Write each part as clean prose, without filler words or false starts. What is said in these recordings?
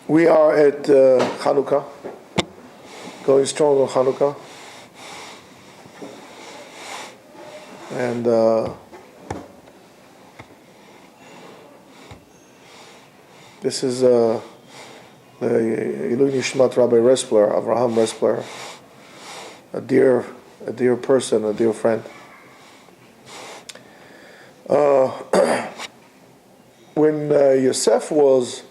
We are at Chanukah, going strong on Chanukah, and this is the Ilui Nishmat Rabbi Respler, Avraham Respler, a dear person, a dear friend. When Yosef was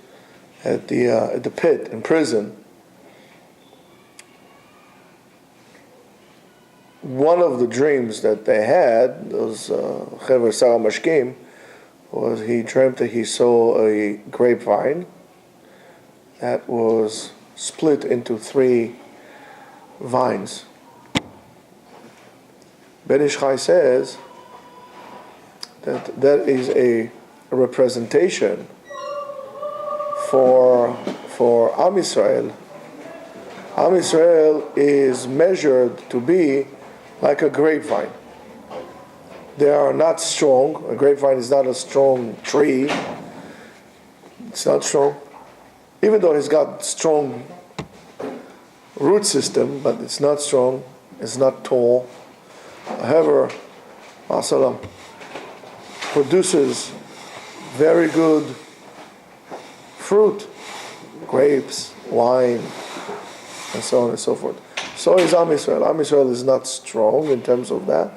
at the pit in prison, one of the dreams that they had, those Chever Sarah Mashkim, was he dreamt that he saw a grapevine that was split into 3 vines. Ben Ish Chai says that is a representation for Am Yisrael. Am Yisrael is measured to be like a grapevine. They are not strong. A grapevine is not a strong tree. It's not strong. Even though it's got strong root system, but it's not strong. It's not tall. However, Masalam produces very good fruit, grapes, wine, and so on and so forth. So is Am Yisrael. Am Yisrael is not strong in terms of that,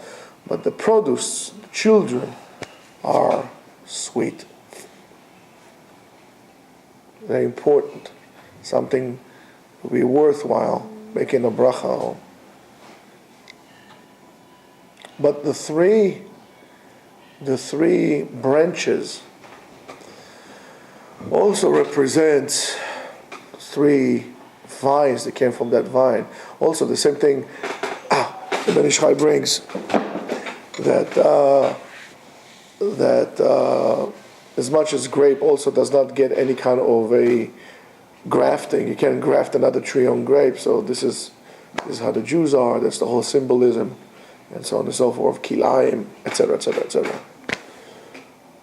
but the produce, the children, are sweet. Very important. Something to be worthwhile making a bracha on. But the three branches also represents 3 vines that came from that vine. Also the same thing the Ben Ish Chai brings, that as much as grape also does not get any kind of a grafting. You can't graft another tree on grape. So this is how the Jews are. That's the whole symbolism, and so on and so forth, kilayim, etc., etc., etc.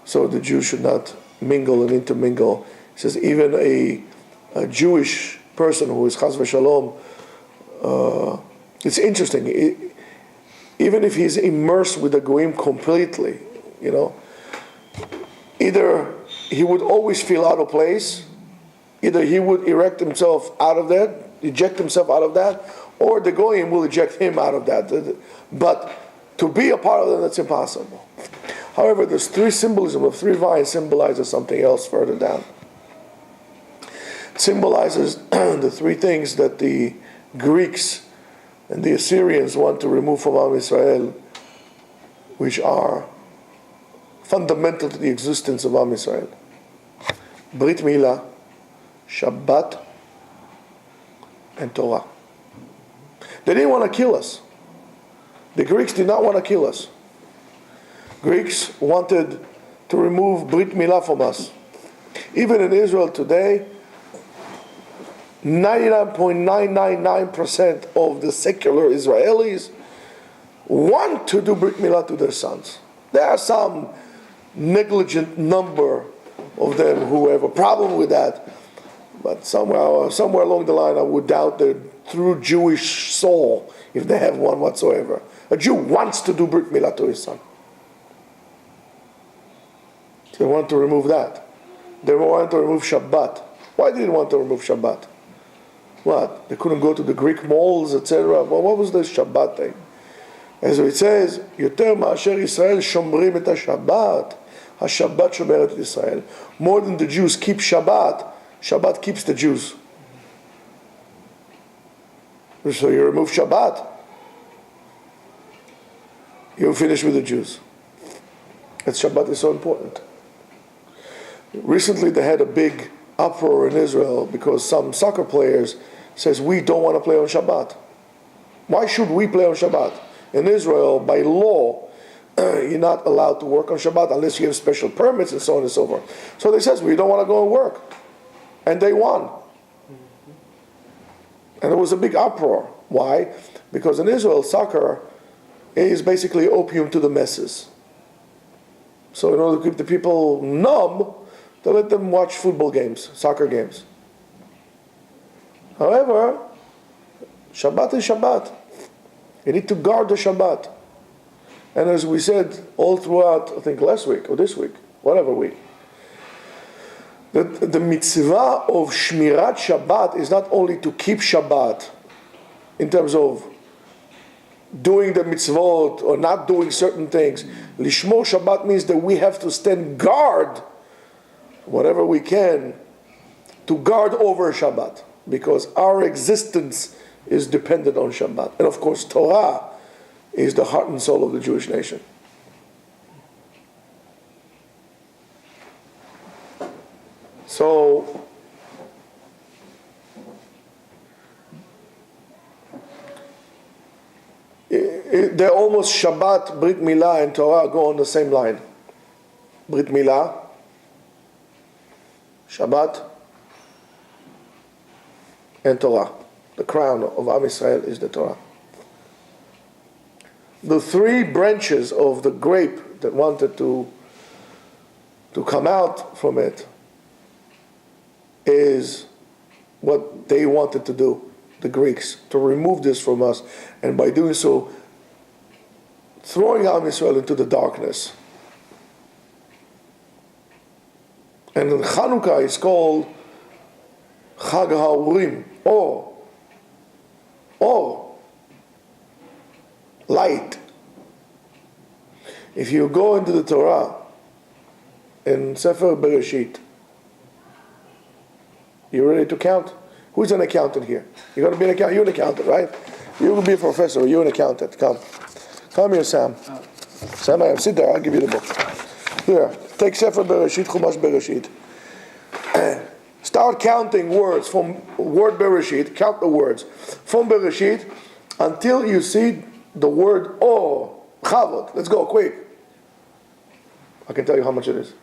So the Jews should not mingle and intermingle. He says even a Jewish person who is chas v'shalom, it's interesting. Even if he's immersed with the goyim completely, either he would always feel out of place, either he would eject himself out of that, or the goyim will eject him out of that. But to be a part of them, that's impossible. However, there's 3 symbolism of 3 vines symbolizes something else further down. It symbolizes the 3 things that the Greeks and the Assyrians want to remove from Am Yisrael, which are fundamental to the existence of Am Yisrael. Brit Milah, Shabbat, and Torah. They didn't want to kill us. The Greeks did not want to kill us. Greeks wanted to remove Brit Milah from us. Even in Israel today, 99.999% of the secular Israelis want to do Brit Milah to their sons. There are some negligent number of them who have a problem with that, but somewhere along the line I would doubt their true Jewish soul, if they have one whatsoever. A Jew wants to do Brit Milah to his son. So they want to remove that. They want to remove Shabbat. Why did they want to remove Shabbat? What? They couldn't go to the Greek malls, etc. Well, what was the Shabbat thing? As it says, יותר מאשר ישראל שומרים את השבת, השבת שומרת את ישראל. More than the Jews keep Shabbat, Shabbat keeps the Jews. So you remove Shabbat, you finish with the Jews. And Shabbat is so important. Recently they had a big uproar in Israel because some soccer players says we don't want to play on Shabbat. Why should we play on Shabbat? In Israel, by law, you're not allowed to work on Shabbat unless you have special permits and so on and so forth. So they says we don't want to go and work. And they won. And there was a big uproar. Why? Because in Israel, soccer is basically opium to the masses. So in order to keep the people numb, they let them watch football games, soccer games. However, Shabbat is Shabbat. You need to guard the Shabbat. And as we said all throughout, I think last week or this week, whatever week, that the mitzvah of Shmirat Shabbat is not only to keep Shabbat in terms of doing the mitzvot or not doing certain things. Lishmor Shabbat means that we have to stand guard, whatever we can, to guard over Shabbat, because our existence is dependent on Shabbat. And of course, Torah is the heart and soul of the Jewish nation. So, they're almost Shabbat, Brit Milah, and Torah go on the same line. Brit Milah, Shabbat, and Torah. The crown of Am Yisrael is the Torah. The three branches of the grape that wanted to come out from it is what they wanted to do, the Greeks, to remove this from us, and by doing so, throwing Am Yisrael into the darkness. And in Chanukah is called Chag HaUrim, or light. If you go into the Torah in Sefer Bereshit, you ready to count? Who's an accountant here? You're going to be an accountant. You're an accountant, right? You will be a professor. You're an accountant. Come here, Sam. Sam, sit there. I'll give you the book. Here, take Sefer Bereshit, Chumash Bereshit. Start counting words from word Bereshit. Count the words from Bereshit until you see the word or, Chavod. Let's go, quick. I can tell you how much it is.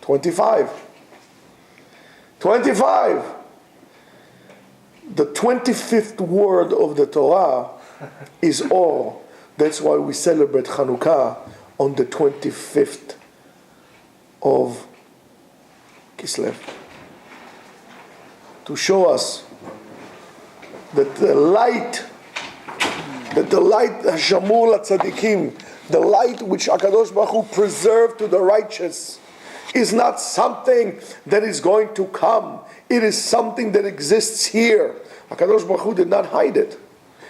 25. 25. The 25th word of the Torah is Or. That's why we celebrate Chanukah on the 25th of Kislev. To show us that the light, Hashamur LaTzadikim, the light which HaKadosh Baruch Hu preserved to the righteous, is not something that is going to come. It is something that exists here. HaKadosh Baruch Hu did not hide it.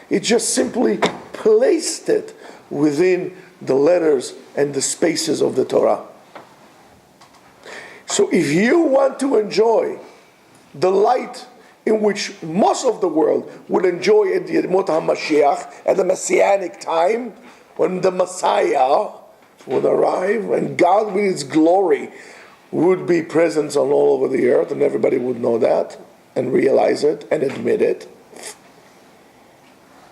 He just simply placed it within the letters and the spaces of the Torah. So if you want to enjoy the light in which most of the world would enjoy at the Yemot HaMashiach, at the Messianic time, when the Messiah would arrive, and God with His glory would be present on all over the earth, and everybody would know that, and realize it, and admit it.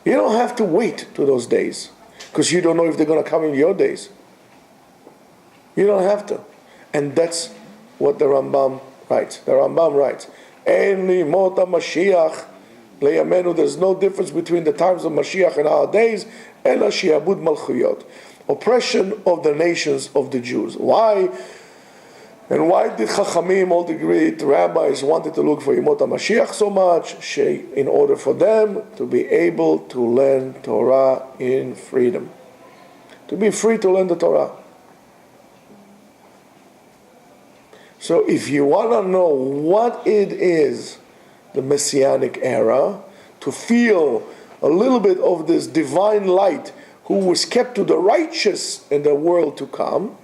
You don't have to wait to those days, because you don't know if they're going to come in your days. You don't have to. And that's what the Rambam writes. The Rambam writes, Ein limot HaMashiach leyamenu. There's no difference between the times of Mashiach and our days. Ela shi'abud malchuyot. Oppression of the nations of the Jews. Why? And why did Chachamim, all the great rabbis, wanted to look for Yemot HaMashiach so much? In order for them to be able to learn Torah in freedom. To be free to learn the Torah. So if you want to know what it is, the Messianic era, to feel a little bit of this divine light who was kept to the righteous in the world to come,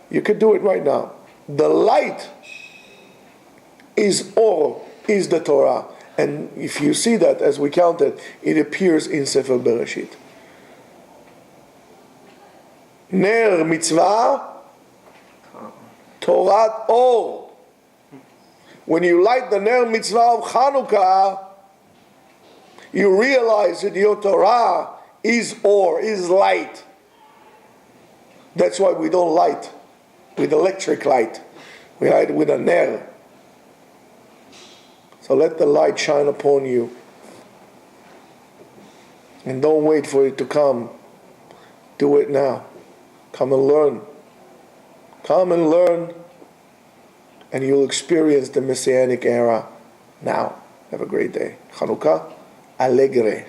you could do it right now. The light is all, is the Torah. And if you see that, as we counted, it appears in Sefer Bereshit. Ner mitzvah, Torah Or. When you light the Ner mitzvah of Chanukah, you realize that your Torah is Or, is light. That's why we don't light with electric light. We light with a Ner. So let the light shine upon you. And don't wait for it to come. Do it now. Come and learn. Come and learn and you'll experience the Messianic era now. Have a great day. Chanukah Alegre.